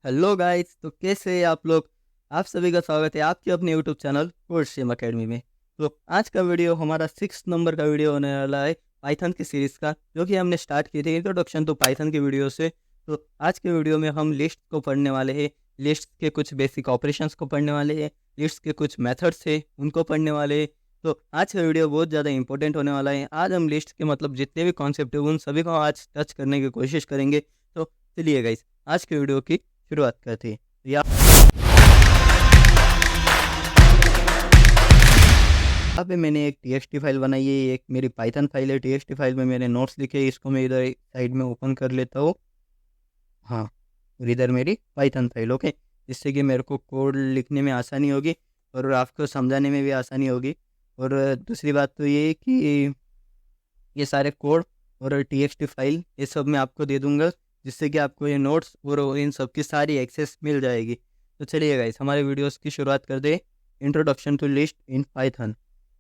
Hello guys, तो कैसे हैं आप लोग। आप सभी का स्वागत है आपके अपने YouTube channel code same academy में। तो आज का वीडियो हमारा 6 नंबर का वीडियो होने वाला है पाइथन की सीरीज़ का, जो कि हमने स्टार्ट की थी इंट्रोडक्शन टू पाइथन की वीडियो से। तो आज के वीडियो में हम लिस्ट को पढ़ने वाले हैं, लिस्ट के कुछ बेसिक ऑपरेशंस को पढ़ने वाले हैं, लिस्ट के कुछ मेथड्स है उनको पढ़ने वाले हैं। तो आज का वीडियो बहुत ज़्यादा इंपॉर्टेंट होने वाला है। आज हम लिस्ट के मतलब जितने भी कॉन्सेप्ट है उन सभी को आज टच करने की कोशिश करेंगे। तो चलिए गाइस, आज के वीडियो की शुरुआत करते हैं। यहाँ पे मैंने एक टीएक्सटी फाइल बनाई है, एक मेरी पाइथन फाइल है। टीएक्सटी फाइल में मैंने नोट्स लिखे हैं, इसको मैं इधर साइड में ओपन कर लेता हूँ। हाँ, और इधर मेरी पाइथन फाइल, ओके, जिससे कि मेरे को कोड लिखने में आसानी होगी और आपको समझाने में भी आसानी होगी। और दूसरी बात तो ये है कि ये सारे कोड और टीएक्सटी फाइल ये सब मैं आपको दे दूंगा, जिससे कि आपको ये नोट्स और इन सब की सारी एक्सेस मिल जाएगी। तो चलिए गाइस, हमारे वीडियोस की शुरुआत कर दे। Introduction to list in Python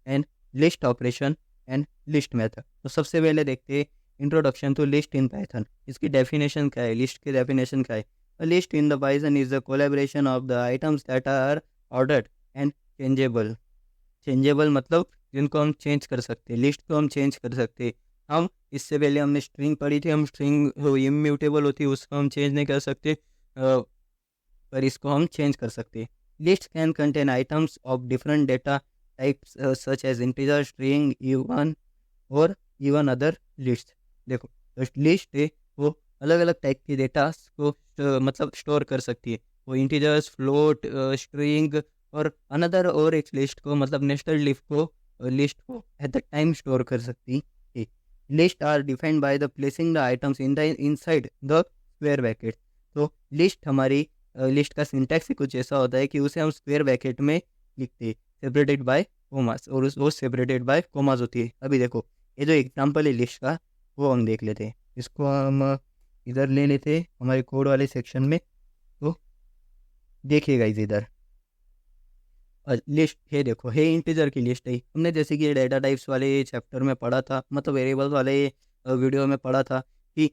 and list operation and list method. तो सबसे पहले देखते हैं introduction to list in Python. इसकी डेफिनेशन क्या है, लिस्ट की डेफिनेशन क्या है। List in the Python is the collaboration of the items that are ordered and changeable. Changeable मतलब जिनको हम चेंज कर सकते हैं, लिस्ट को हम चेंज कर सकते हैं। हम इससे पहले हमने स्ट्रिंग पढ़ी थी, हम स्ट्रिंग इम्यूटेबल होती है, उसको हम चेंज नहीं कर सकते, पर इसको हम चेंज कर सकते हैं। List can contain items of different data types such as integer, string, even और इवन अदर लिस्ट। देखो, तो लिस्ट है वो अलग अलग टाइप के डेटा को मतलब स्टोर कर सकती है। वो इंटीजर्स, फ्लोट, स्ट्रिंग और अनदर और एक लिस्ट को मतलब नेस्टेड लिस्ट को एट द टाइम स्टोर कर सकती है। List are defined by the placing the items in the inside the square bracket. तो लिस्ट हमारी लिस्ट का सिंटैक्स ही कुछ ऐसा होता है कि उसे हम स्क्वायर ब्रैकेट में लिखते हैं, सेपरेटेड बाय कोमास, और वो सेपरेटेड बाय कोमास होती है। अभी देखो, ये जो एग्जांपल है लिस्ट का वो हम देख लेते हैं। इसको हम इधर ले लेते हैं हमारे कोड वाले सेक्शन में। तो देखिएगा इधर लिस्ट है, देखो है इंटीजर की लिस्ट है। हमने जैसे कि डेटा टाइप्स वाले चैप्टर में पढ़ा था, मतलब वेरिएबल्स वाले वीडियो में पढ़ा था कि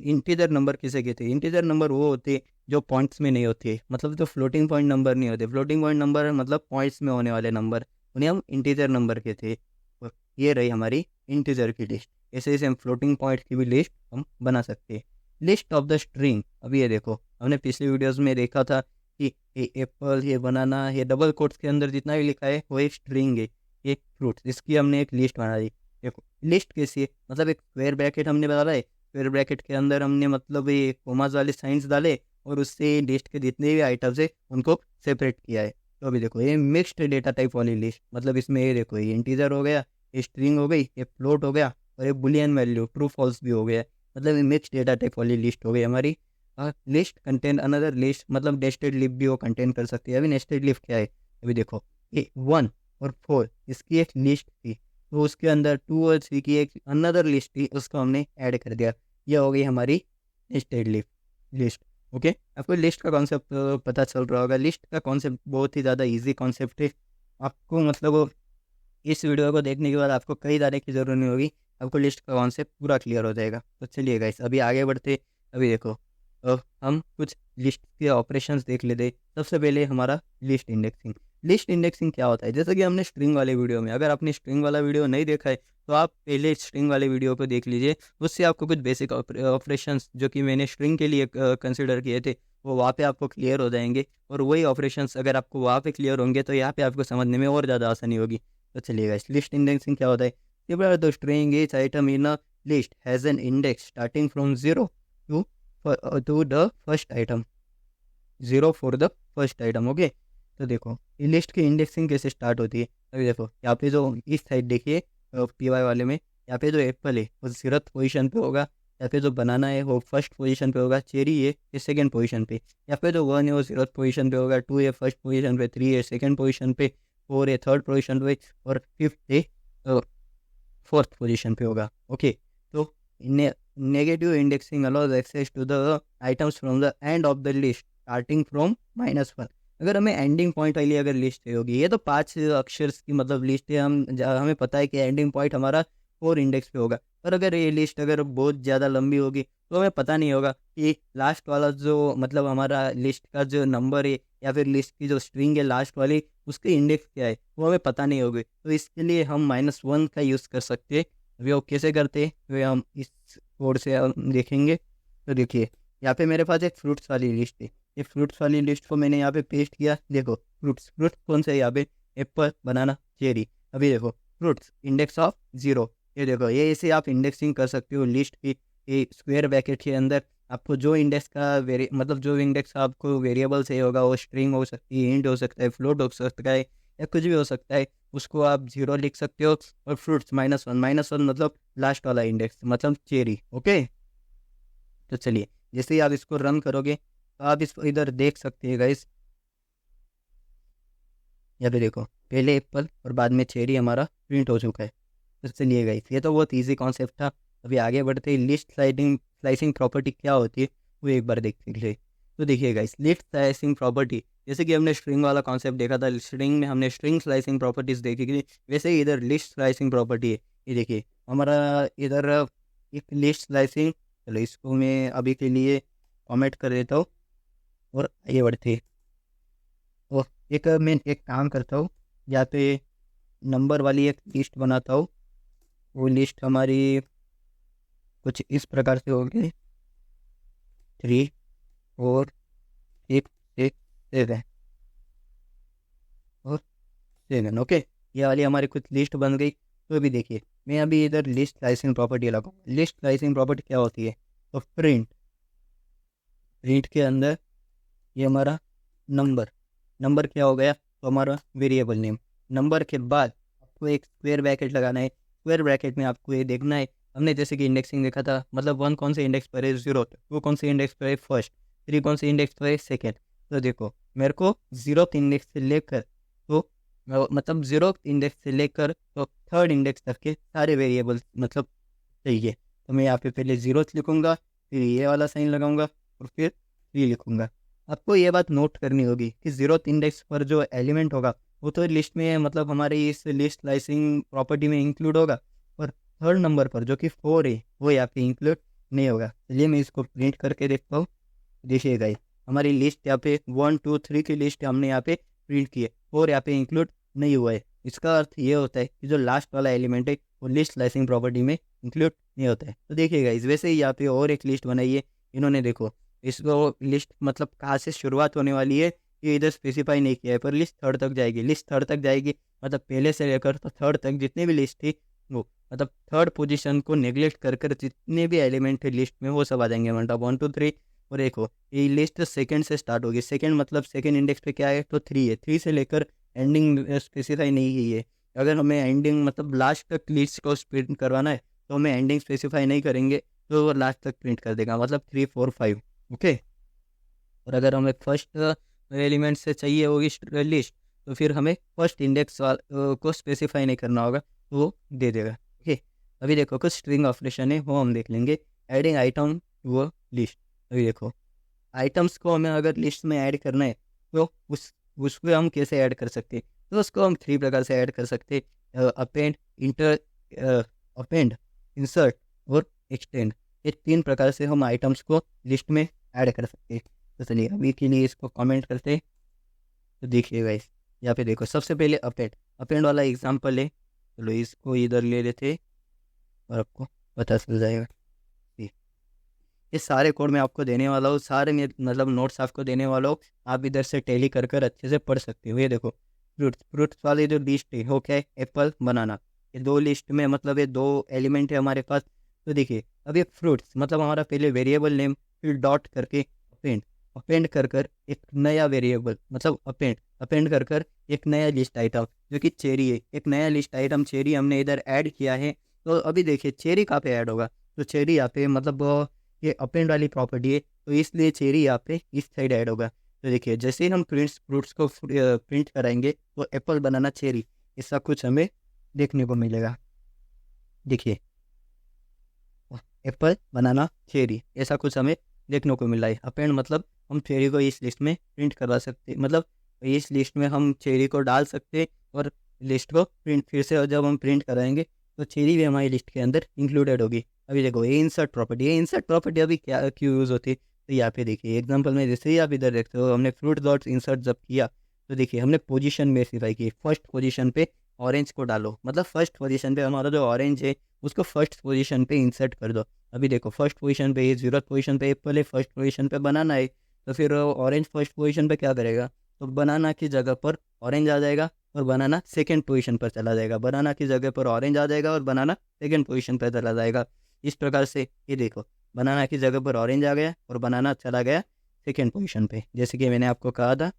इंटीजर नंबर किसे कहते हैं। इंटीजर नंबर वो होते हैं जो पॉइंट्स में नहीं होते, मतलब जो फ्लोटिंग पॉइंट नंबर नहीं होते। फ्लोटिंग पॉइंट नंबर मतलब पॉइंट्स में होने वाले नंबर, उन्हें हम इंटीजर नंबर कहते हैं। और ये रही हमारी इंटीजर की लिस्ट। ऐसे ऐसे हम फ्लोटिंग पॉइंट की भी लिस्ट हम बना सकते हैं। लिस्ट ऑफ द स्ट्रिंग, अभी ये देखो, हमने पिछले वीडियोज़ में देखा था कि ये एप्पल, ये बनाना, ये डबल कोट्स के अंदर जितना भी लिखा है वो एक स्ट्रिंग है, ये फ्रूट्स। इसकी हमने एक लिस्ट बना दी। देखो लिस्ट कैसी है, मतलब एक स्क्वायर ब्रैकेट हमने बना है, स्क्वायर ब्रैकेट के अंदर हमने मतलब ये कोमास वाले साइंस डाले और उससे लिस्ट के जितने भी आइटम्स है उनको सेपरेट किया है। तो अभी देखो, ये मिक्स्ड डेटा टाइप वाली लिस्ट, मतलब इसमें ये देखो, ये इंटीजर हो गया, ये स्ट्रिंग हो गई, ये फ्लोट हो गया और ये बुलियन वैल्यू ट्रू फॉल्स भी हो गया। मतलब ये मिक्स्ड डेटा टाइप वाली लिस्ट हो गई हमारी। लिस्ट कंटेन अनदर लिस्ट, मतलब नेस्टेड लिस्ट भी वो कंटेन कर सकती है। अभी नेस्टेड लिस्ट क्या है, अभी देखो, ये 1 और 4 इसकी एक लिस्ट थी, तो उसके अंदर 2 और 3 की एक अनदर लिस्ट थी, उसको हमने ऐड कर दिया। ये हो गई हमारी नेस्टेड लिस्ट। ओके, आपको लिस्ट का कॉन्सेप्ट पता चल रहा होगा। लिस्ट का कॉन्सेप्ट बहुत ही ज़्यादा ईजी कॉन्सेप्ट है। आपको मतलब इस वीडियो को देखने के बाद आपको कहीं जाने की ज़रूरत नहीं होगी, आपको लिस्ट का कॉन्सेप्ट पूरा क्लियर हो जाएगा। तो चलिए गाइस, अभी आगे बढ़ते। अभी देखो, हम कुछ लिस्ट के ऑपरेशंस देख लेते। सबसे पहले हमारा लिस्ट इंडेक्सिंग। लिस्ट इंडेक्सिंग क्या होता है, जैसे कि हमने स्ट्रिंग वाले वीडियो में, अगर आपने स्ट्रिंग वाला वीडियो नहीं देखा है तो आप पहले स्ट्रिंग वाले वीडियो को देख लीजिए। उससे आपको कुछ बेसिक ऑपरेशंस जो कि मैंने स्ट्रिंग के लिए कंसिडर किए थे वो वहाँ पे आपको क्लियर हो जाएंगे। और वही ऑपरेशंस अगर आपको वहाँ पे क्लियर होंगे तो यहाँ पे आपको समझने में और ज़्यादा आसानी होगी। तो चलिएगा, लिस्ट इंडेक्सिंग क्या होता है। The string each item in a list has an index starting from 0 to the first item, 0 for the first item. Okay, तो देखो ये लिस्ट की इंडेक्सिंग कैसे स्टार्ट होती है। अभी देखो यहाँ पे जो इस साइड देखिए पीवाई वाले में, यहाँ पे जो एप्पल है वो 0th पोजीशन पे होगा, यहाँ पे जो बनाना है वो फर्स्ट पोजीशन पे होगा, चेरी है ये सेकंड पोजीशन पे, यहाँ पे जो 1 है वो 0th पोजीशन पे होगा, 2 है फर्स्ट पोजीशन पे, 3 है सेकंड पोजीशन पे, 4 है थर्ड पोजीशन पे और 5th है फोर्थ पोजीशन पे होगा। ओके, तो negative indexing allows access to the items from the end of the list starting from -1। अगर हमें एंडिंग पॉइंट वाली अगर लिस्ट चाहिए होगी, ये तो 5 अक्षर की मतलब लिस्ट है, हमें पता है कि एंडिंग पॉइंट हमारा 4 इंडेक्स पे होगा। पर अगर ये लिस्ट अगर बहुत ज़्यादा लंबी होगी तो हमें पता नहीं होगा कि लास्ट वाला जो मतलब हमारा लिस्ट का जो नंबर है या फिर लिस्ट की जो स्ट्रिंग है लास्ट वाली उसकी इंडेक्स क्या है वो हमें पता नहीं होगी। तो इसके लिए हम -1 का यूज़ कर सकते हैं। अभी वो कैसे करते हैं वे हम इस कोड से हम देखेंगे। तो देखिए यहाँ पे मेरे पास एक फ्रूट्स वाली लिस्ट है। ये फ्रूट्स वाली लिस्ट को मैंने यहाँ पे पेस्ट किया। देखो फ्रूट्स कौन से है यहाँ पे, एप्पल, बनाना, चेरी। अभी देखो फ्रूट्स इंडेक्स ऑफ 0। ये देखो ये ऐसे आप इंडेक्सिंग कर सकते हो लिस्ट की। ये स्क्वायर ब्रैकेट के अंदर आपको जो इंडेक्स का मतलब जो इंडेक्स आपको वेरिएबल से होगा वो स्ट्रिंग हो सकती है, इंट हो सकता है, फ्लोट हो सकता है या कुछ भी हो सकता है, उसको आप 0 लिख सकते हो। और फ्रूट्स -1 मतलब लास्ट वाला इंडेक्स मतलब चेरी। ओके, तो चलिए जैसे ही आप इसको रन करोगे तो आप इसको इधर देख सकते हैं गाइस। यहाँ पे देखो पहले एप्पल और बाद में चेरी हमारा प्रिंट हो चुका है। तो चलिए गाइस ये तो बहुत इजी कॉन्सेप्ट था। अभी आगे बढ़ते ही लिस्ट स्लाइसिंग प्रॉपर्टी क्या होती है वो एक बार देख लीजिए। तो देखिए गाइस लिस्ट स्लाइसिंग प्रॉपर्टी जैसे कि हमने स्ट्रिंग वाला कॉन्सेप्ट देखा था, स्ट्रिंग में हमने स्ट्रिंग स्लाइसिंग प्रॉपर्टीज देखी थी, वैसे ही इधर लिस्ट स्लाइसिंग प्रॉपर्टी है। ये देखिए हमारा इधर एक लिस्ट स्लाइसिंग। चलो इसको मैं अभी के लिए कमेंट कर देता हूँ और आगे बढ़ते हैं। और मैं एक काम करता हूँ, यहाँ पे नंबर वाली एक लिस्ट बनाता हूँ। वो लिस्ट हमारी कुछ इस प्रकार से होगी 3 4 6 6 7 और 7। ओके, ये वाली हमारी कुछ लिस्ट बन गई। तो अभी देखिए मैं अभी इधर लिस्ट स्लाइसिंग प्रॉपर्टी लगाऊँ। लिस्ट स्लाइसिंग प्रॉपर्टी क्या होती है, तो प्रिंट के अंदर ये हमारा नंबर क्या हो गया, तो हमारा वेरिएबल नेम। नंबर के बाद आपको एक स्क्वायर ब्रैकेट लगाना है। स्क्वायर ब्रैकेट में आपको ये देखना है, हमने जैसे कि इंडेक्सिंग देखा था, मतलब 1 कौन से इंडेक्स पर है, 0। 2 कौन से इंडेक्स पर है, फर्स्ट। 3 कौन से इंडेक्स पर है, सेकेंड। तो देखो मेरे को 0th इंडेक्स से लेकर तो मतलब 0th इंडेक्स से लेकर तो 3rd इंडेक्स तक के सारे वेरिएबल मतलब चाहिए। तो मैं यहाँ पे पहले 0th लिखूँगा, फिर ये वाला साइन लगाऊंगा और फिर 3 लिखूँगा। आपको ये बात नोट करनी होगी कि 0th इंडेक्स पर जो एलिमेंट होगा वो तो लिस्ट में मतलब हमारी इस लिस्ट स्लाइसिंग प्रॉपर्टी में इंक्लूड होगा, पर 3rd नंबर पर जो कि 4 है वो यहाँ पे इंक्लूड नहीं होगा। चलिए मैं इसको प्रिंट करके देखता हूँ। देखिएगा ये हमारी लिस्ट यहाँ पे 1 2 3 की लिस्ट हमने यहाँ पे प्रिंट की है, 4 यहाँ पे इंक्लूड नहीं हुआ है। इसका अर्थ ये होता है कि जो लास्ट वाला एलिमेंट है वो लिस्ट स्लाइसिंग प्रॉपर्टी में इंक्लूड नहीं होता है। तो देखिएगा इस वैसे ही यहाँ पे और एक लिस्ट बनाई है इन्होंने। देखो इसको लिस्ट मतलब कहाँ से शुरुआत होने वाली है ये इधर स्पेसिफाई नहीं किया है, पर लिस्ट 3rd तक जाएगी। लिस्ट 3rd तक जाएगी मतलब पहले से लेकर तो 3rd तक जितने भी लिस्ट थी वो मतलब 3rd पोजीशन को नेग्लेक्ट कर कर जितने भी एलिमेंट है लिस्ट में वो सब आ जाएंगे। मतलब 1 2 3। और देखो ये लिस्ट सेकंड से स्टार्ट होगी। सेकंड मतलब सेकंड इंडेक्स पे क्या है, तो 3 है। 3 से लेकर एंडिंग स्पेसिफाई नहीं की है। अगर हमें एंडिंग मतलब लास्ट तक लिस्ट को प्रिंट करवाना है तो हमें एंडिंग स्पेसिफाई नहीं करेंगे तो वो लास्ट तक प्रिंट कर देगा, मतलब 3 4 5। ओके, और अगर हमें फर्स्ट एलिमेंट से चाहिए होगी लिस्ट तो फिर हमें फर्स्ट इंडेक्स को स्पेसिफाई नहीं करना होगा तो वो दे देगा। ओके, अभी देखो कुछ स्ट्रिंग ऑपरेशन है वो हम देख लेंगे। Adding item to a list. अभी देखो आइटम्स को हमें अगर लिस्ट में ऐड करना है तो उसको हम कैसे ऐड कर सकते हैं, तो उसको हम 3 प्रकार से ऐड कर सकते हैं। अपेंड, इंसर्ट और एक्सटेंड। ये 3 प्रकार से हम आइटम्स को लिस्ट में ऐड कर सकते हैं। तो चलिए अभी के लिए इसको कमेंट करते हैं। तो देखिएगा इस यहाँ पे देखो सबसे पहले अपेंड वाला एग्जांपल है। चलो इसको इधर ले लेते और आपको पता चल जाएगा। ये सारे कोड मैं आपको देने वाला हूँ, सारे मैं मतलब नोट्स आपको देने वाला हूँ। आप इधर से टैली कर कर अच्छे से पढ़ सकते हो। ये देखो फ्रूट्स वाली जो लिस्ट है वो क्या है, एप्पल, बनाना। ये 2 लिस्ट में मतलब ये 2 एलिमेंट है हमारे पास। तो देखिए अब ये फ्रूट्स मतलब हमारा पहले वेरिएबल नेम फिर डॉट करके अपेंड कर कर एक नया वेरिएबल मतलब अपेंड कर कर एक नया लिस्ट आइटम जो कि चेरी है। एक नया लिस्ट आइटम चेरी हमने इधर ऐड किया है। तो अभी देखिए चेरी कहाँ पे ऐड होगा, तो चेरी यहाँ पे मतलब ये अपेंड वाली प्रॉपर्टी है तो इसलिए चेरी यहाँ पे इस साइड ऐड होगा। तो देखिए जैसे ही हम फ्रूट्स को प्रिंट कराएंगे तो एप्पल, बनाना, चेरी ऐसा कुछ हमें देखने को मिलेगा। देखिए एप्पल, बनाना, चेरी ऐसा कुछ हमें देखने को मिला है। अपेंड मतलब हम चेरी को इस लिस्ट में प्रिंट करवा सकते, मतलब इस लिस्ट में हम चेरी को डाल सकते और लिस्ट को प्रिंट फिर से जब हम प्रिंट कराएंगे तो चेरी भी हमारी लिस्ट के अंदर इंक्लूडेड होगी। अभी देखो ये इंसर्ट प्रॉपर्टी अभी क्या क्यों यूज़ होती है, तो यहाँ पे देखिए एग्जांपल में जैसे ही आप इधर देखते हो हमने फ्रूट डॉट इंसर्ट जब किया तो देखिए हमने पोजीशन स्पेसिफाई की, फर्स्ट पोजीशन पे ऑरेंज को डालो, मतलब फर्स्ट पोजीशन पे हमारा जो ऑरेंज है उसको फर्स्ट पोजीशन पे इंसर्ट कर दो। अभी देखो फर्स्ट पोजीशन पे, 0th पोजीशन पे एप्पल है, फर्स्ट पोजीशन पे बनाना है, तो फिर ऑरेंज फर्स्ट पोजीशन पे क्या करेगा, तो बनाना की जगह पर ऑरेंज आ जाएगा और बनाना सेकंड पोजीशन पर चला जाएगा, बनाना की जगह पर ऑरेंज आ जाएगा और बनाना सेकंड पोजीशन पर चला जाएगा। इस प्रकार से ये देखो बनाना की जगह पर ऑरेंज आ गया और बनाना चला गया सेकंड पोजीशन पे, जैसे कि मैंने आपको कहा था।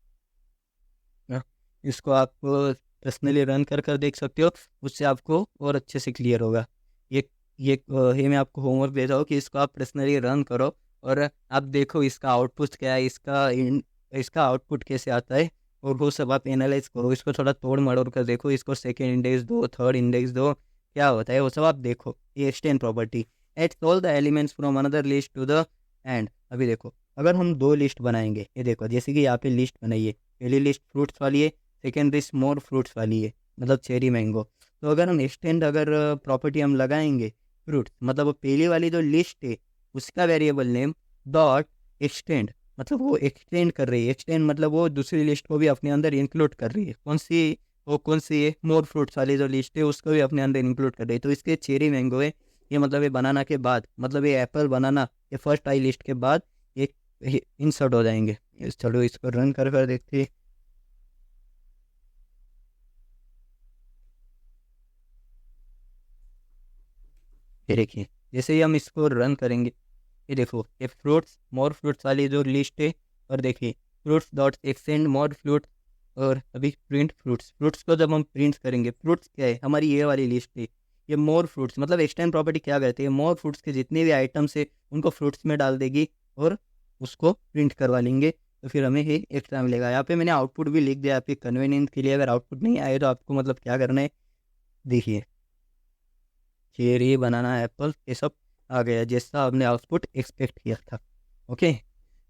इसको आप पर्सनली रन कर देख सकते हो, उससे आपको और अच्छे से क्लियर होगा। ये ये मैं आपको होमवर्क दे रहा हूँ कि इसको आप पर्सनली रन करो और आप देखो इसका आउटपुट क्या है, इसका आउटपुट कैसे आता है, और वो सब आप एनालाइज करो, इसको थोड़ा तोड़ मड़ोड़ कर देखो, इसको सेकेंड इंडेक्स दो, थर्ड इंडेक्स दो, क्या होता है वो सब आप देखो। ये extend property at all the elements from another list to the end. अभी देखो अगर हम 2 लिस्ट बनाएंगे, ये देखो जैसे कि यहाँ पे लिस्ट बनाइए, पहली लिस्ट फ्रूट्स वाली है, सेकेंड लिस्ट मोर फ्रूट्स वाली है, मतलब चेरी मैंगो। तो अगर हम एक्सटेंड प्रॉपर्टी हम लगाएंगे फ्रूट्स, मतलब वो पहली वाली जो लिस्ट है उसका वेरिएबल नेम डॉट एक्सटेंड, मतलब वो एक्सटेंड कर रही है, एक्सटेंड मतलब वो दूसरी लिस्ट को भी अपने अंदर इंक्लूड कर रही है। कौन सी है, मोर फ्रूट्स वाली जो लिस्ट है उसको भी अपने अंदर इंक्लूड कर रही है। तो इसके चेरी मैंगो है, ये मतलब ये बनाना के बाद, मतलब ये एप्पल बनाना ये फर्स्ट आई लिस्ट के बाद ये इंसर्ट हो जाएंगे। चलो इसको रन कर देखते हैं। ये देखिए जैसे ही हम इसको रन करेंगे, ये देखो ये फ्रूट्स मोर फ्रूट्स वाली जो लिस्ट है, और देखिए फ्रूट्स डॉट एक्सटेंड मोर फ्रूट्स, और अभी प्रिंट फ्रूट्स को जब हम प्रिंट करेंगे, फ्रूट्स क्या है हमारी ये वाली लिस्ट है, ये मोर फ्रूट्स मतलब एक्सटेंड प्रॉपर्टी क्या करती है, मोर फ्रूट्स के जितने भी आइटम्स है उनको फ्रूट्स में डाल देगी और उसको प्रिंट करवा लेंगे, तो फिर हमें ये एक्स्ट्रा मिलेगा। यहाँ पे मैंने आउटपुट भी लिख दिया आपके कन्वीनियंस के लिए, अगर आउटपुट नहीं आए तो आपको मतलब क्या करना है, देखिए चेरी बनाना एप्पल ये सब आ गया जैसा आपने आउटपुट एक्सपेक्ट किया था। ओके,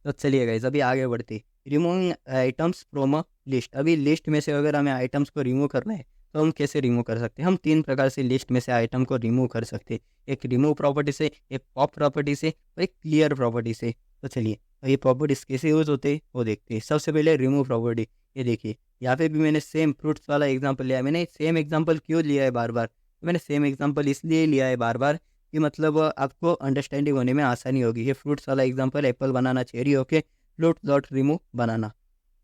तो चलिए गाइस अभी आगे बढ़ते, removing items from a list. अभी लिस्ट में से अगर हमें आइटम्स को रिमूव करना है तो हम कैसे रिमूव कर सकते हैं, हम 3 प्रकार से लिस्ट में से आइटम को रिमूव कर सकते हैं, एक रिमूव प्रॉपर्टी से, एक पॉप प्रॉपर्टी से और एक क्लियर प्रॉपर्टी से। तो चलिए ये प्रॉपर्टीज कैसे यूज होते हैं वो देखते हैं। सबसे पहले रिमूव प्रॉपर्टी, ये देखिए यहाँ पे भी मैंने सेम फ्रूट्स वाला एग्जाम्पल लिया है। मैंने सेम एग्जाम्पल क्यों लिया है बार बार, तो मैंने सेम एग्जाम्पल इसलिए लिया है बार बार कि मतलब आपको अंडरस्टैंडिंग होने में आसानी होगी। ये फ्रूट्स वाला example apple banana cherry, okay, fruit dot remove banana,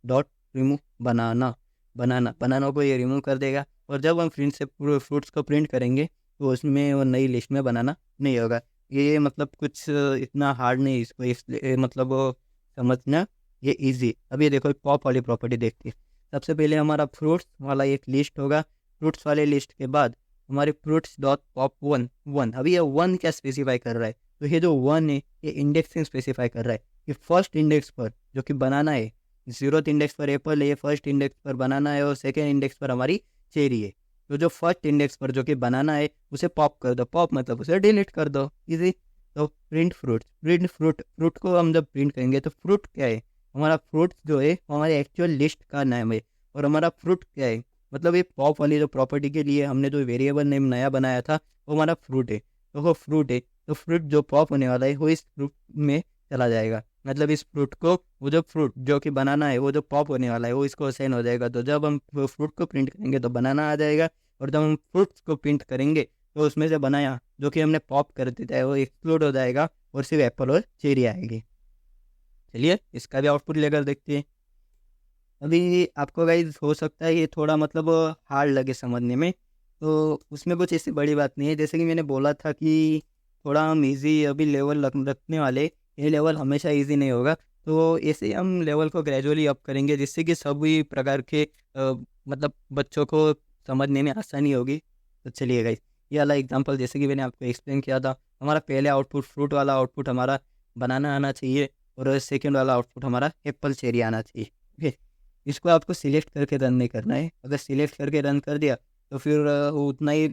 dot remove banana, banana को ये रिमूव कर देगा, और जब हम प्रिंट से पूरे फ्रूट्स को प्रिंट करेंगे तो उसमें वो नई लिस्ट में बनाना नहीं होगा। ये मतलब कुछ इतना हार्ड नहीं, इसको इसलिए मतलब समझना ये इजी। अब ये देखो पॉप वाली प्रॉपर्टी देखते हैं। सबसे पहले हमारा फ्रूट्स वाला एक लिस्ट होगा, फ्रूट्स वाले लिस्ट के बाद हमारे फ्रूट्स डॉट पॉप वन। अभी ये वन क्या स्पेसिफाई कर रहा है, तो ये जो वन है ये इंडेक्सिंग स्पेसिफाई कर रहा है कि फर्स्ट इंडेक्स पर जो कि बनाना है, 0th इंडेक्स पर एप्पल है, फर्स्ट इंडेक्स पर बनाना है, और सेकेंड इंडेक्स पर हमारी चेरी है। तो जो फर्स्ट इंडेक्स पर जो कि बनाना है उसे पॉप कर दो, पॉप मतलब उसे डिलीट कर दो, इजी। तो प्रिंट फ्रूट को हम जब प्रिंट करेंगे तो फ्रूट क्या है, हमारा फ्रूट जो है वो हमारे एक्चुअल लिस्ट का नाम है, और हमारा फ्रूट क्या है, मतलब ये पॉप वाली जो प्रॉपर्टी के लिए हमने जो वेरिएबल नेम नया बनाया था वो हमारा फ्रूट है। तो वो फ्रूट है, तो फ्रूट जो पॉप होने वाला है वो इस फ्रूट में चला जाएगा, मतलब इस फ्रूट को, वो जो फ्रूट जो कि बनाना है वो जो पॉप होने वाला है वो इसको असाइन हो जाएगा। तो जब हम फ्रूट को प्रिंट करेंगे तो बनाना आ जाएगा, और जब हम फ्रूट्स को प्रिंट करेंगे तो उसमें से बनाया जो कि हमने पॉप कर देता है वो एक्सप्लोड हो जाएगा और सिर्फ एप्पल और चेरी आएगी। चलिए इसका भी आउटपुट लेकर देखते हैं। अभी आपको गाइज हो सकता है ये थोड़ा मतलब हार्ड लगे समझने में, तो उसमें कुछ ऐसी बड़ी बात नहीं है। जैसे कि मैंने बोला था कि थोड़ा हम इजी अभी लेवल रखने वाले, ये लेवल हमेशा इजी नहीं होगा, तो ऐसे ही हम लेवल को ग्रेजुअली अप करेंगे जिससे कि सभी प्रकार के मतलब बच्चों को समझने में आसानी होगी। तो चलिए गाइज ये वाला एग्जांपल जैसे कि मैंने आपको एक्सप्लेन किया था, हमारा पहले आउटपुट फ्रूट वाला आउटपुट हमारा बनाना आना चाहिए, और सेकेंड वाला आउटपुट हमारा एप्पल चेरी आना चाहिए। ओके, इसको आपको सिलेक्ट करके रन नहीं करना है, अगर सिलेक्ट करके रन कर दिया तो फिर वो उतना ही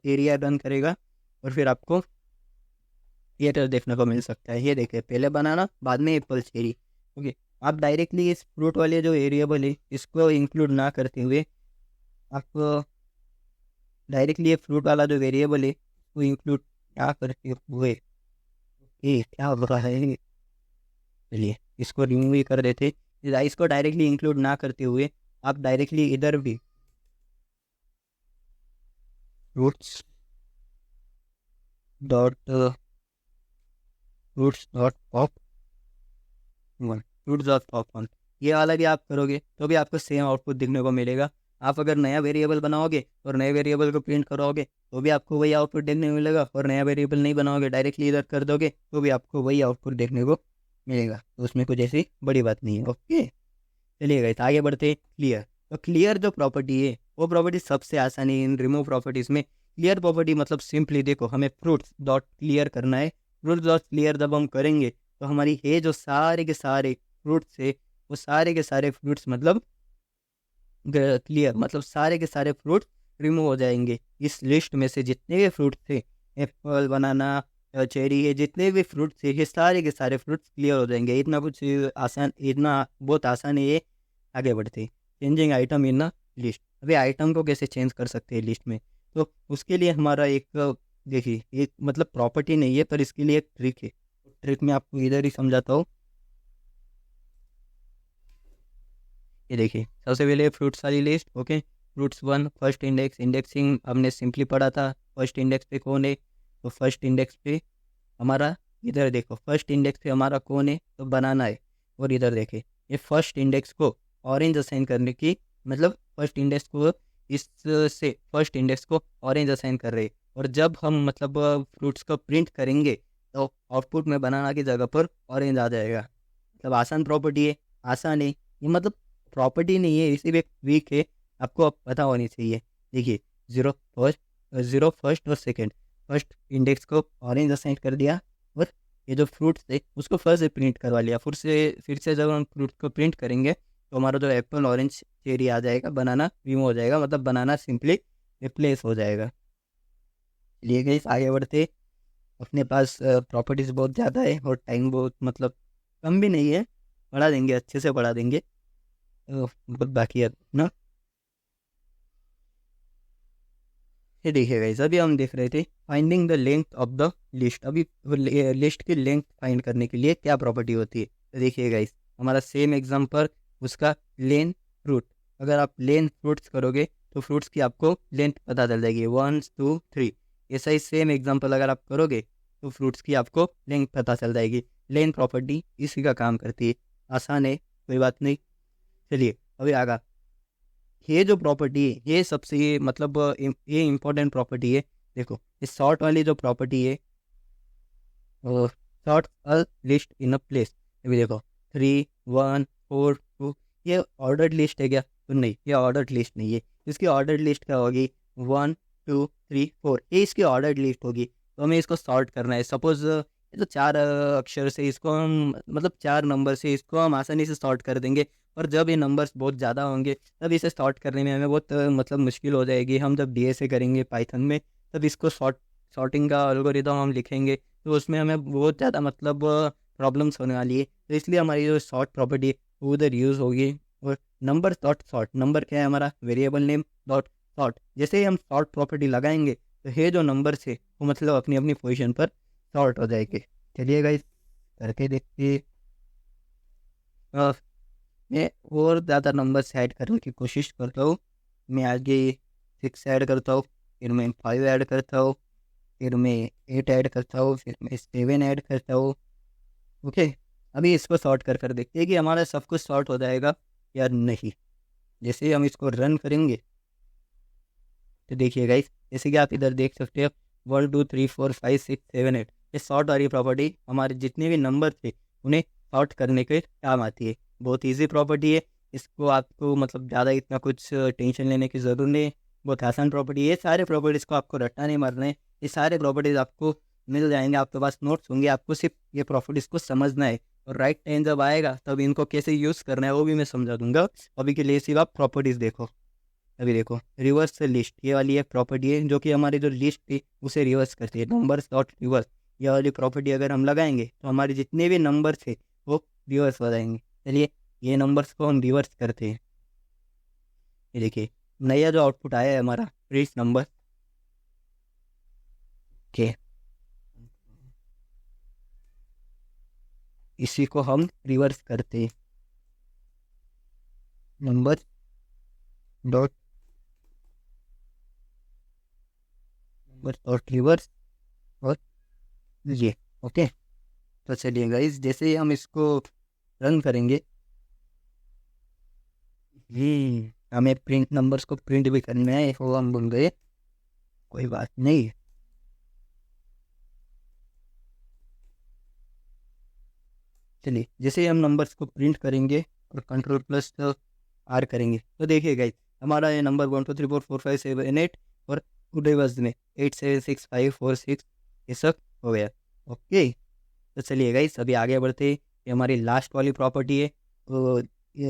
एरिया रन करेगा, और फिर आपको ये एरर देखने को मिल सकता है। ये देखिए पहले बनाना बाद में एप्पल चेरी। ओके, आप डायरेक्टली इस फ्रूट वाले जो वेरिएबल है इसको इंक्लूड ना करते हुए आप डायरेक्टली ये फ्रूट वाला जो वेरिएबल है वो इंक्लूड क्या करते हुए, ये क्या हो रहा है, चलिए इसको रिमूव ही कर देते। इसको डायरेक्टली इंक्लूड ना करते हुए आप डायरेक्टली इधर भी fruits dot fruits dot pop one, fruits dot pop one, ये वाला भी आप करोगे तो भी आपको सेम आउटपुट दिखने को मिलेगा। आप अगर नया वेरिएबल बनाओगे और नए वेरिएबल को प्रिंट करोगे तो भी आपको वही आउटपुट देखने को मिलेगा, और नया वेरिएबल नहीं बनाओगे डायरेक्टली इधर कर दोगे तो भी आपको वही आउटपुट देखने को मिलेगा। तो उसमें कुछ ऐसी बड़ी बात नहीं है। ओके, चलिए गाइस आगे बढ़ते। क्लियर, तो क्लियर जो प्रॉपर्टी है वो प्रॉपर्टी सबसे आसान है इन रिमूव प्रॉपर्टीज में। क्लियर प्रॉपर्टी मतलब सिंपली देखो, हमें फ्रूट्स डॉट क्लियर करना है। फ्रूट्स डॉट क्लियर जब हम करेंगे तो हमारी ये जो सारे के सारे फ्रूट्स है वो सारे के सारे फ्रूट्स मतलब क्लियर मतलब सारे के सारे फ्रूट्स रिमूव हो जाएंगे। इस लिस्ट में से जितने भी फ्रूट थे, एप्पल, बनाना, चेरी है, जितने भी फ्रूट थे ये सारे के सारे फ्रूट्स क्लियर हो जाएंगे। इतना कुछ आसान, इतना बहुत आसान है ये। आगे बढ़ते, चेंजिंग आइटम इन लिस्ट। अभी आइटम को कैसे चेंज कर सकते हैं लिस्ट में, तो उसके लिए हमारा एक देखिए एक मतलब प्रॉपर्टी नहीं है पर इसके लिए एक ट्रिक है। ट्रिक मैं आपको इधर ही समझाता हूँ। ये देखिए सबसे पहले फ्रूट्स वाली list. Okay, fruits one, first index, indexing हमने सिंपली पढ़ा था। फर्स्ट इंडेक्स पे कौन है, तो फर्स्ट इंडेक्स पे हमारा, इधर देखो फर्स्ट इंडेक्स पे हमारा कौन है, तो बनाना है। और इधर देखे ये फर्स्ट इंडेक्स को ऑरेंज असाइन करने की, मतलब फर्स्ट इंडेक्स को इससे फर्स्ट इंडेक्स को ऑरेंज असाइन कर रहे हैं। और जब हम मतलब फ्रूट्स को प्रिंट करेंगे तो आउटपुट में बनाना की जगह पर ऑरेंज आ जाएगा। मतलब आसान प्रॉपर्टी है। आसान है ये, मतलब प्रॉपर्टी नहीं है, इसी एक वीक है, आपको अब पता होनी चाहिए। देखिए जीरो फर्स्ट और सेकंड, फर्स्ट इंडेक्स को ऑरेंज असाइन कर दिया और ये जो फ्रूट्स थे उसको फर्स्ट से प्रिंट करवा लिया। फिर से जब हम फ्रूट को प्रिंट करेंगे तो हमारा जो एप्पल, ऑरेंज, चेरी आ जाएगा, बनाना रिमूव हो जाएगा, मतलब बनाना सिंपली रिप्लेस हो जाएगा। चलिए गाइस आगे बढ़ते। अपने पास प्रॉपर्टीज़ बहुत ज़्यादा है और टाइम बहुत मतलब कम भी नहीं है, पढ़ा देंगे, अच्छे से पढ़ा देंगे, बहुत बाकी है ना। ये देखिए गाइस अभी हम देख रहे थे finding the length of the list. अभी लिस्ट की लेंथ फाइंड करने के लिए क्या प्रॉपर्टी होती है, तो देखिए गाइस हमारा सेम एग्जांपल, उसका लेन फ्रूट, अगर आप लेन फ्रूट्स करोगे तो फ्रूट्स की आपको लेंथ पता चल जाएगी, 1 2 3। ऐसा ही सेम एग्जांपल अगर आप करोगे तो फ्रूट्स की आपको लेंथ पता चल जाएगी। लेन प्रॉपर्टी इसी का काम करती है। आसान है, कोई बात नहीं। चलिए अभी आगा, ये जो प्रॉपर्टी है ये सबसे मतलब ये इम्पोर्टेंट प्रॉपर्टी है। देखो ये सॉर्ट वाली जो प्रॉपर्टी है, sort a list in a place. अभी देखो 3 1 4 2, ये ऑर्डर्ड लिस्ट है क्या, तो नहीं, ये ऑर्डर्ड लिस्ट नहीं है। इसकी ऑर्डर्ड लिस्ट क्या होगी, 1 2 3 4, ये इसकी ऑर्डर्ड लिस्ट होगी। तो हमें इसको सॉर्ट करना है। सपोज ये तो 4 अक्षर से इसको हम मतलब 4 नंबर से इसको हम आसानी से सॉर्ट कर देंगे। और जब ये नंबर्स बहुत ज़्यादा होंगे तब इसे सॉर्ट करने में हमें बहुत मतलब मुश्किल हो जाएगी। हम जब डीएसए करेंगे पाइथन में तब इसको सॉर्टिंग का एल्गोरिदम हम लिखेंगे तो उसमें हमें बहुत ज़्यादा मतलब प्रॉब्लम्स होने वाली है। तो इसलिए हमारी जो सॉर्ट प्रॉपर्टी है वो उधर यूज़ होगी। और नंबर डॉट सॉर्ट, नंबर क्या है हमारा, वेरिएबल नेम डॉट सॉर्ट। जैसे ही हम सॉर्ट प्रॉपर्टी लगाएंगे तो ये जो नंबर है वो मतलब अपनी अपनी पोजीशन पर सॉर्ट हो जाएंगे। चलिए गाइस करके देखिए। मैं और ज़्यादा नंबर्स ऐड करने की कोशिश करता हूँ। मैं आगे 6 ऐड करता हूँ, फिर मैं 5 ऐड करता हूँ, फिर मैं 8 ऐड करता हूँ, फिर मैं 7 ऐड करता हूँ। ओके, अभी इसको सॉर्ट कर देखते हैं कि हमारा सब कुछ सॉर्ट हो जाएगा या नहीं। जैसे ही हम इसको रन करेंगे तो देखिए गाइस, जैसे कि आप इधर देख सकते हो 1 2 3 4 5 6 7 8, ये सॉर्ट वाली प्रॉपर्टी हमारे जितने भी नंबर थे उन्हें सॉर्ट करने के काम आती है। बहुत इजी प्रॉपर्टी है, इसको आपको मतलब ज़्यादा इतना कुछ टेंशन लेने की ज़रूरत नहीं है। बहुत आसान प्रॉपर्टी है। ये सारे प्रॉपर्टीज़ को आपको रटना नहीं मारना है, ये सारे प्रॉपर्टीज़ आपको मिल जाएंगे, आपके पास नोट्स होंगे, आपको सिर्फ ये प्रॉपर्टीज़ को समझना है। और राइट टाइम जब आएगा तब इनको कैसे यूज़ करना है वो भी मैं समझा दूंगा। अभी के लिए सिर्फ आप प्रॉपर्टीज़ देखो। अभी देखो रिवर्स लिस्ट, ये वाली एक प्रॉपर्टी है जो कि हमारी जो लिस्ट थी उसे रिवर्स करती है, नंबर्स डॉट रिवर्स। ये वाली प्रॉपर्टी अगर हम लगाएंगे तो हमारे जितने भी नंबर थे वो रिवर्स हो जाएंगे। चलिए ये नंबर्स को हम रिवर्स करते हैं। ये देखिए नया जो आउटपुट आया है हमारा प्रीस नंबर, ओके, इसी को हम रिवर्स करते, नंबर डॉट रिवर्स और ये। ओके, तो चलिए गाइस, जैसे ही हम इसको रन करेंगे, हमें प्रिंट नंबर्स को प्रिंट भी करना है, वो हम भूल गए, कोई बात नहीं। चलिए, जैसे ही हम नंबर्स को प्रिंट करेंगे और कंट्रोल+R करेंगे, तो देखिए गाइस, हमारा ये नंबर 1 2 3 4 5 6 7 8 और टू रिवर्स में 8 7 6 5 4 6 ये सब हो गया। ओके, तो चलिए गाइस, अभी आगे बढ़ते हैं। ये हमारी लास्ट वाली प्रॉपर्टी है। तो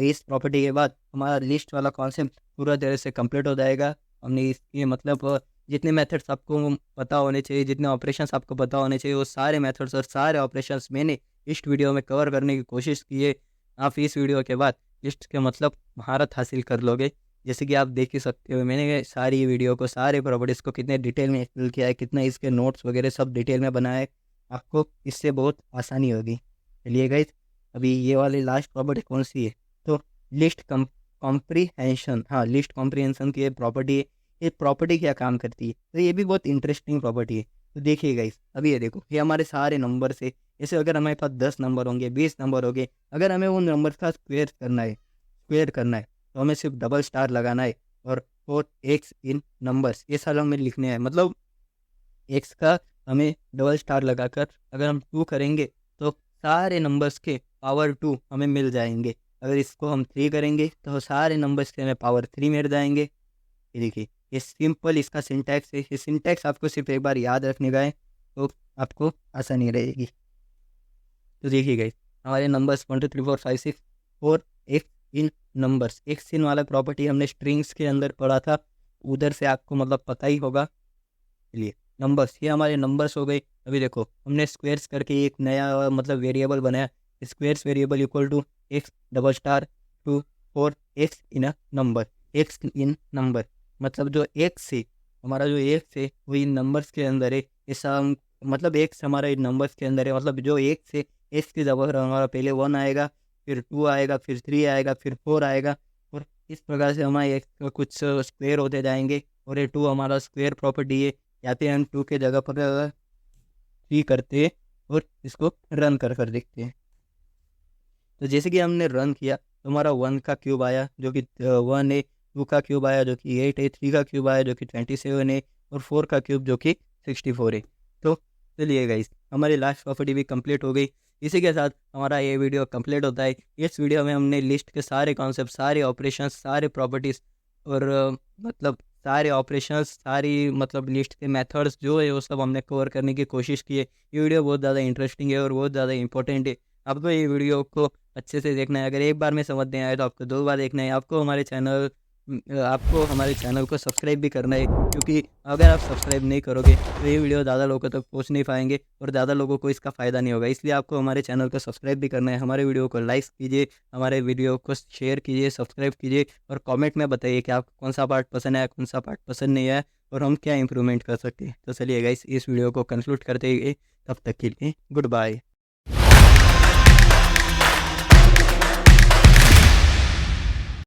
इस प्रॉपर्टी के बाद हमारा लिस्ट वाला कॉन्सेप्ट पूरा तरह से कंप्लीट हो जाएगा। हमने इसके मतलब जितने मेथड्स आपको पता होने चाहिए, जितने ऑपरेशंस आपको पता होने चाहिए, वो सारे मेथड्स और सारे ऑपरेशंस मैंने इस वीडियो में कवर करने की कोशिश की है। आप इस वीडियो के बाद लिस्ट के मतलब महारत हासिल कर लोगे। जैसे कि आप देख ही सकते हो, मैंने सारी वीडियो को, सारे प्रॉपर्टीज़ को कितने डिटेल में एक्सप्लेन किया है, कितना इसके नोट्स वगैरह सब डिटेल में बनाया है। आपको इससे बहुत आसानी होगी। चलिए गाइस, अभी ये वाली लास्ट प्रॉपर्टी कौन सी है? तो लिस्ट कॉम्प्रीहेंशन। हाँ, लिस्ट कॉम्प्रीहेंशन की प्रॉपर्टी है। ये प्रॉपर्टी क्या काम करती है? तो ये भी बहुत इंटरेस्टिंग प्रॉपर्टी है। तो देखिए गाइस, अभी ये देखो, ये हमारे सारे नंबर से, जैसे अगर हमारे पास 10 नंबर होंगे, 20 नंबर होंगे, अगर हमें उन नंबर का स्क्वेयर करना है तो हमें सिर्फ डबल स्टार लगाना है और 4x इन नंबर्स ये सारा हमें लिखने हैं। मतलब x का हमें डबल स्टार लगाकर अगर हम 2 करेंगे तो सारे नंबर्स के पावर 2 हमें मिल जाएंगे। अगर इसको हम 3 करेंगे तो सारे नंबर्स के हमें पावर 3 मिल जाएंगे। ये देखिए, ये सिंपल इसका सिंटैक्स है। ये सिंटैक्स आपको सिर्फ एक बार याद रखने का है तो आपको आसानी रहेगी। तो देखिए गाइस, हमारे नंबर्स 1 2 3 4 5 6 4 एक्स इन नंबर्स। एक्स इन वाला प्रॉपर्टी हमने स्ट्रिंग्स के अंदर पढ़ा था, उधर से आपको मतलब पता ही होगा। चलिए, नंबर्स, ये हमारे नंबर्स हो गए। अभी देखो, हमने स्क्वेयर्स करके एक नया मतलब वेरिएबल बनाया। Squares variable equal to x double star two 4x in a number. X in number मतलब जो एक्स है, हमारा जो एक्स है वो इन नंबर्स के अंदर है। ऐसा मतलब एक्स हमारा इन नंबर्स के अंदर है। मतलब जो एक्स है, एक्स की जगह हमारा पहले 1 आएगा, फिर 2 आएगा, फिर 3 आएगा, फिर 4 आएगा, और इस प्रकार से हमारे एक्स का कुछ स्क्वेयर होते जाएंगे। और ये 2 हमारा स्क्वेयर प्रॉपर्टी है। या फिर हम 2 के जगह पर 3 करते हैं और इसको रन कर देखते हैं। तो जैसे कि हमने रन किया तो हमारा 1 का क्यूब आया जो कि 1 है, 2 का क्यूब आया जो कि 8 है, 3 का क्यूब आया जो कि 27 है, और 4 का क्यूब जो कि 64 है। तो चलिए गाइस, हमारी लास्ट प्रॉपर्टी भी कंप्लीट हो गई। इसी के साथ हमारा ये वीडियो कंप्लीट होता है। इस वीडियो में हमने लिस्ट के सारे कॉन्सेप्ट, सारे ऑपरेशंस, सारे प्रॉपर्टीज़ और मतलब सारे ऑपरेशंस, सारी मतलब लिस्ट के मेथड्स जो है वो सब हमने कवर करने की कोशिश की है। ये वीडियो बहुत ज़्यादा इंटरेस्टिंग है और बहुत ज़्यादा इंपॉर्टेंट है। आपको ये वीडियो को अच्छे से देखना है। अगर एक बार में समझ नहीं आए तो आपको 2 बार देखना है। आपको हमारे चैनल को सब्सक्राइब भी करना है, क्योंकि अगर आप सब्सक्राइब नहीं करोगे तो ये वीडियो ज़्यादा लोगों तक पहुंच नहीं पाएंगे और ज़्यादा लोगों को इसका फ़ायदा नहीं होगा। इसलिए आपको हमारे चैनल को सब्सक्राइब भी करना है। हमारे वीडियो को लाइक कीजिए, हमारे वीडियो को शेयर कीजिए, सब्सक्राइब कीजिए और कॉमेंट में बताइए कि आपको कौन सा पार्ट पसंद आया, कौन सा पार्ट पसंद नहीं आया और हम क्या इंप्रूवमेंट कर सकते हैं। तो चलिए गाइस, इस वीडियो को कंक्लूड करते हैं। तब तक के लिए गुड बाय।